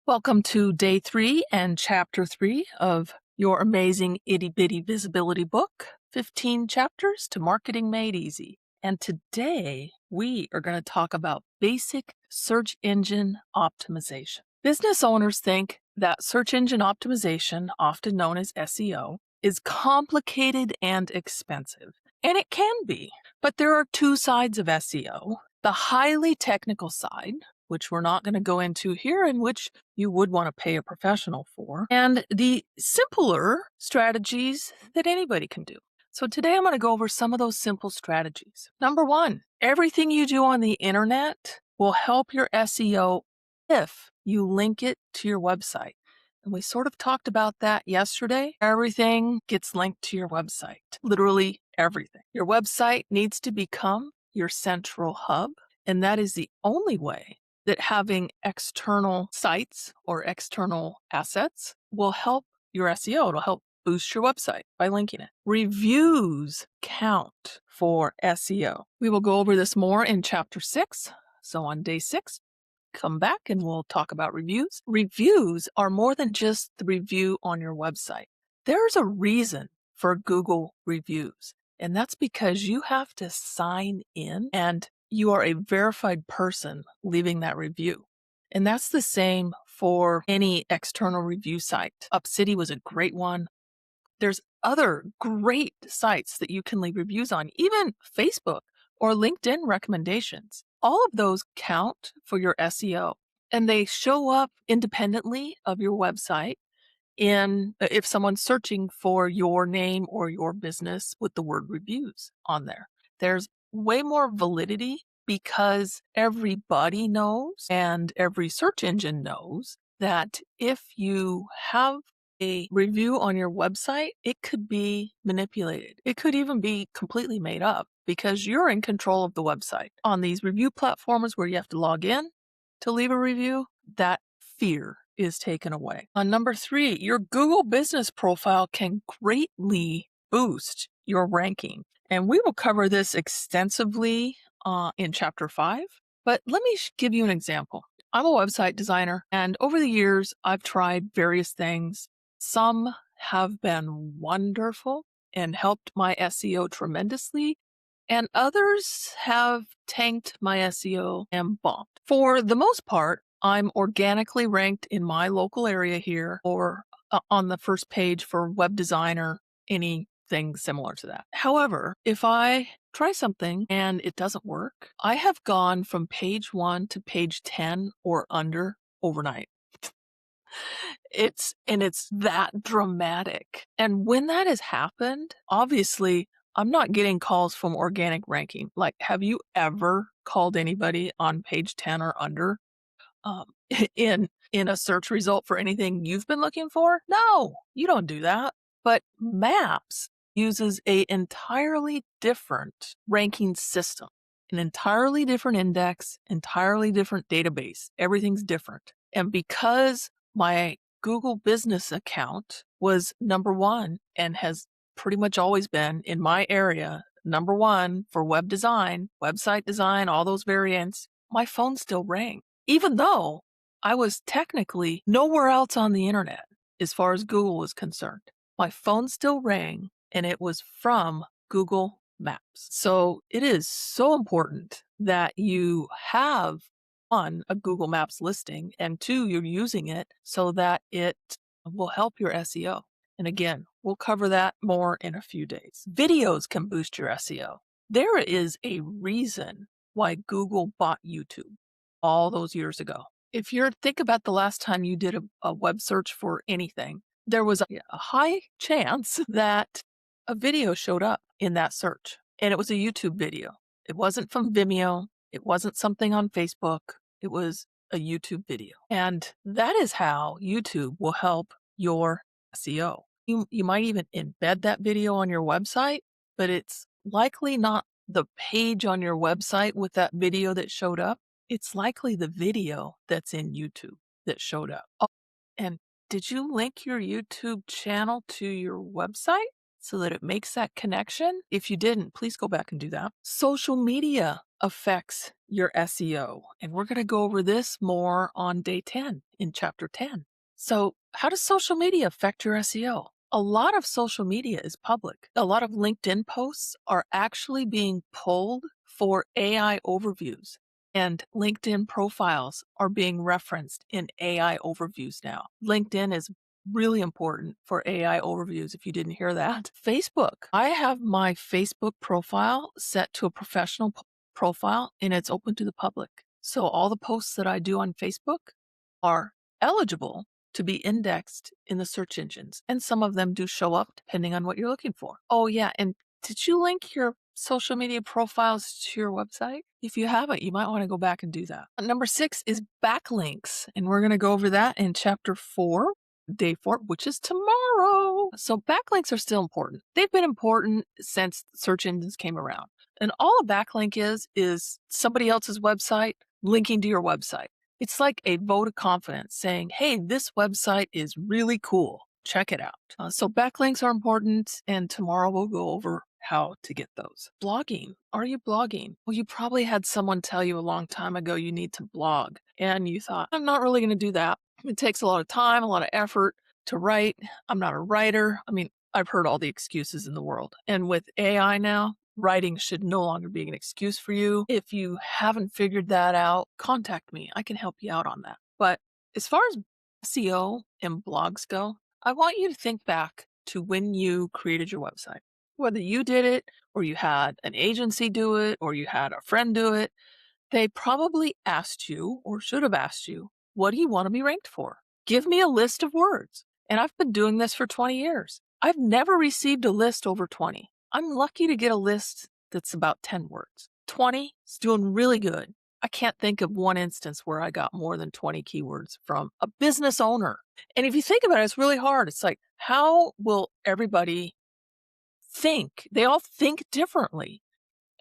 Welcome to day 3 and chapter 3 of your amazing Itty Bitty Visibility Book, 15 chapters to marketing made easy. And today we are going to talk about basic search engine optimization. Business owners think that search engine optimization, often known as SEO, is complicated and expensive. And it can be, but there are two sides of SEO. The highly technical side, which we're not going to go into here, and which you would want to pay a professional for, and the simpler strategies that anybody can do. So today I'm going to go over some of those simple strategies. Number 1, everything you do on the internet will help your SEO if you link it to your website. And we sort of talked about that yesterday. Everything gets linked to your website, literally everything. Your website needs to become your central hub, and that is the only way that having external sites or external assets will help your SEO. It'll help boost your website by linking it. Reviews count for SEO. We will go over this more in chapter 6. So on day 6, come back and we'll talk about reviews. Reviews are more than just the review on your website. There's a reason for Google reviews, and that's because you have to sign in and you are a verified person leaving that review. And that's the same for any external review site. UpCity was a great one. There's other great sites that you can leave reviews on, even Facebook or LinkedIn recommendations. All of those count for your SEO, and they show up independently of your website if someone's searching for your name or your business with the word reviews on there. There's way more validity because everybody knows and every search engine knows that if you have a review on your website, it could be manipulated. It could even be completely made up because you're in control of the website. On these review platforms where you have to log in to leave a review, that fear is taken away. On number 3, your Google business profile can greatly boost your ranking. And we will cover this extensively in chapter 5. But let me give you an example. I'm a website designer, and over the years, I've tried various things. Some have been wonderful and helped my SEO tremendously, and others have tanked my SEO and bombed. For the most part, I'm organically ranked in my local area here or on the first page for web design or anything similar to that. However, if I try something and it doesn't work, I have gone from page 1 to page 10 or under overnight. It's that dramatic. And when that has happened, obviously, I'm not getting calls from organic ranking. Like, have you ever called anybody on page 10 or under in a search result for anything you've been looking for? No, you don't do that. But Maps uses an entirely different ranking system, an entirely different index, entirely different database. Everything's different. And because my Google business account was number 1 and has pretty much always been in my area, number 1 for web design, website design, all those variants, my phone still rang, even though I was technically nowhere else on the internet as far as Google was concerned. My phone still rang, and it was from Google Maps. So it is so important that you have, 1, a Google Maps listing, and 2, you're using it so that it will help your SEO. And again, we'll cover that more in a few days. Videos can boost your SEO. There is a reason why Google bought YouTube all those years ago. If you think about the last time you did a web search for anything, there was a high chance that a video showed up in that search, and it was a YouTube video. It wasn't from Vimeo. It wasn't something on Facebook. It was a YouTube video. And that is how YouTube will help your SEO. You might even embed that video on your website, but it's likely not the page on your website with that video that showed up. It's likely the video that's in YouTube that showed up. Oh, and did you link your YouTube channel to your website so that it makes that connection? If you didn't, please go back and do that. Social media affects your SEO. And we're going to go over this more on day 10 in chapter 10. So, how does social media affect your SEO? A lot of social media is public. A lot of LinkedIn posts are actually being pulled for AI overviews, and LinkedIn profiles are being referenced in AI overviews now. LinkedIn is really important for AI overviews if you didn't hear that. Facebook. I have my Facebook profile set to a professional profile and it's open to the public. So all the posts that I do on Facebook are eligible to be indexed in the search engines. And some of them do show up depending on what you're looking for. Oh, yeah. And did you link your social media profiles to your website? If you haven't, you might want to go back and do that. Number 6 is backlinks. And we're going to go over that in chapter 4, day 4, which is tomorrow. So backlinks are still important. They've been important since search engines came around. And all a backlink is somebody else's website linking to your website. It's like a vote of confidence saying, hey, this website is really cool. Check it out. So backlinks are important, and tomorrow we'll go over how to get those. Blogging. Are you blogging? Well, you probably had someone tell you a long time ago you need to blog, and you thought, I'm not really going to do that. It takes a lot of time, a lot of effort to write. I'm not a writer. I mean, I've heard all the excuses in the world. And with AI now, writing should no longer be an excuse for you. If you haven't figured that out, contact me. I can help you out on that. But as far as SEO and blogs go, I want you to think back to when you created your website. Whether you did it, or you had an agency do it, or you had a friend do it, they probably asked you, or should have asked you, what do you want to be ranked for? Give me a list of words. And I've been doing this for 20 years. I've never received a list over 20. I'm lucky to get a list that's about 10 words. 20 is doing really good. I can't think of one instance where I got more than 20 keywords from a business owner. And if you think about it, it's really hard. It's like, how will everybody think? They all think differently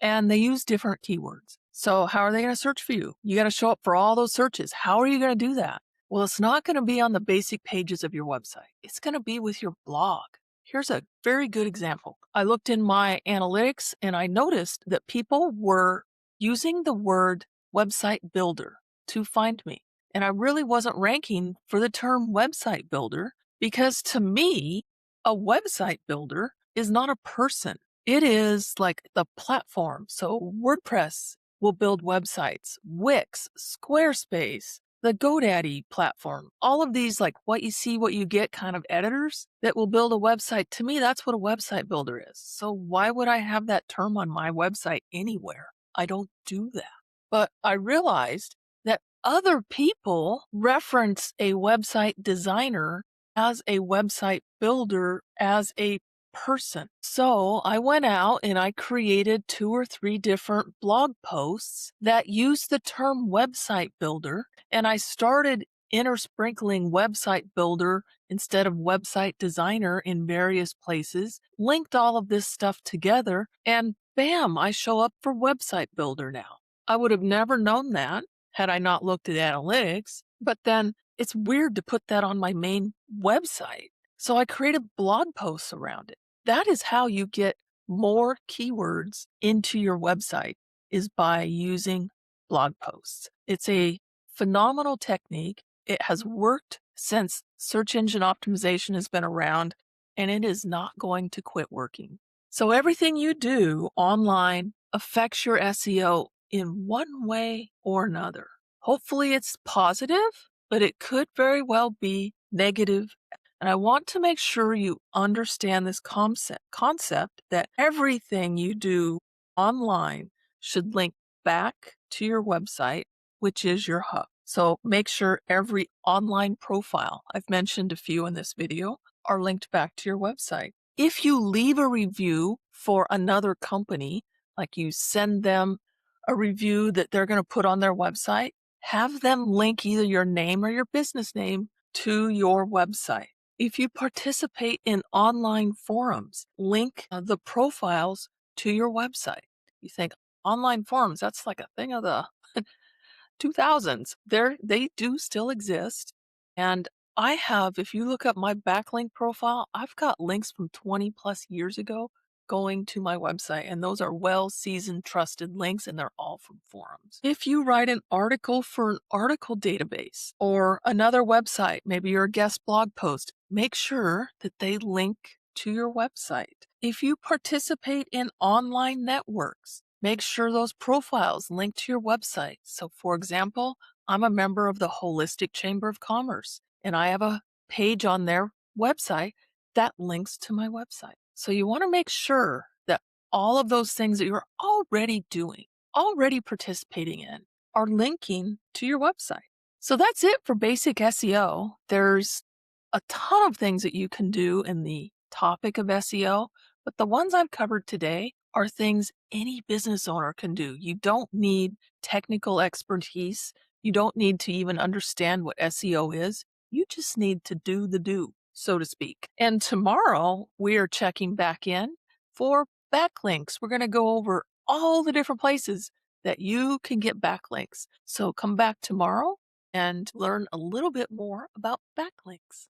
and they use different keywords. So how are they going to search for you? You got to show up for all those searches. How are you going to do that? Well, it's not going to be on the basic pages of your website. It's going to be with your blog. Here's a very good example. I looked in my analytics and I noticed that people were using the word website builder to find me. And I really wasn't ranking for the term website builder because to me, a website builder is not a person. It is like the platform. So WordPress will build websites, Wix, Squarespace, the GoDaddy platform, all of these like what you see, what you get kind of editors that will build a website. To me, that's what a website builder is. So why would I have that term on my website anywhere? I don't do that. But I realized that other people reference a website designer as a website builder as a person. So I went out and I created 2 or 3 different blog posts that use the term website builder, and I started intersprinkling website builder instead of website designer in various places, linked all of this stuff together, and bam, I show up for website builder now. I would have never known that had I not looked at analytics, but then it's weird to put that on my main website. So I created blog posts around it. That is how you get more keywords into your website, is by using blog posts. It's a phenomenal technique. It has worked since search engine optimization has been around, and it is not going to quit working. So everything you do online affects your SEO in one way or another. Hopefully it's positive, but it could very well be negative. And I want to make sure you understand this concept that everything you do online should link back to your website, which is your hub. So make sure every online profile, I've mentioned a few in this video, are linked back to your website. If you leave a review for another company, like you send them a review that they're going to put on their website, have them link either your name or your business name to your website. If you participate in online forums, link the profiles to your website. You think online forums, that's like a thing of the 2000s. They do still exist. And I have, if you look up my backlink profile, I've got links from 20 plus years ago going to my website, and those are well-seasoned, trusted links, and they're all from forums. If you write an article for an article database or another website, maybe your guest blog post, make sure that they link to your website. If you participate in online networks, make sure those profiles link to your website. So, for example, I'm a member of the Holistic Chamber of Commerce, and I have a page on their website that links to my website. So you want to make sure that all of those things that you're already doing, already participating in, are linking to your website. So that's it for basic SEO. There's a ton of things that you can do in the topic of SEO, but the ones I've covered today are things any business owner can do. You don't need technical expertise. You don't need to even understand what SEO is. You just need to do the do, so to speak. And tomorrow we are checking back in for backlinks. We're going to go over all the different places that you can get backlinks. So come back tomorrow and learn a little bit more about backlinks.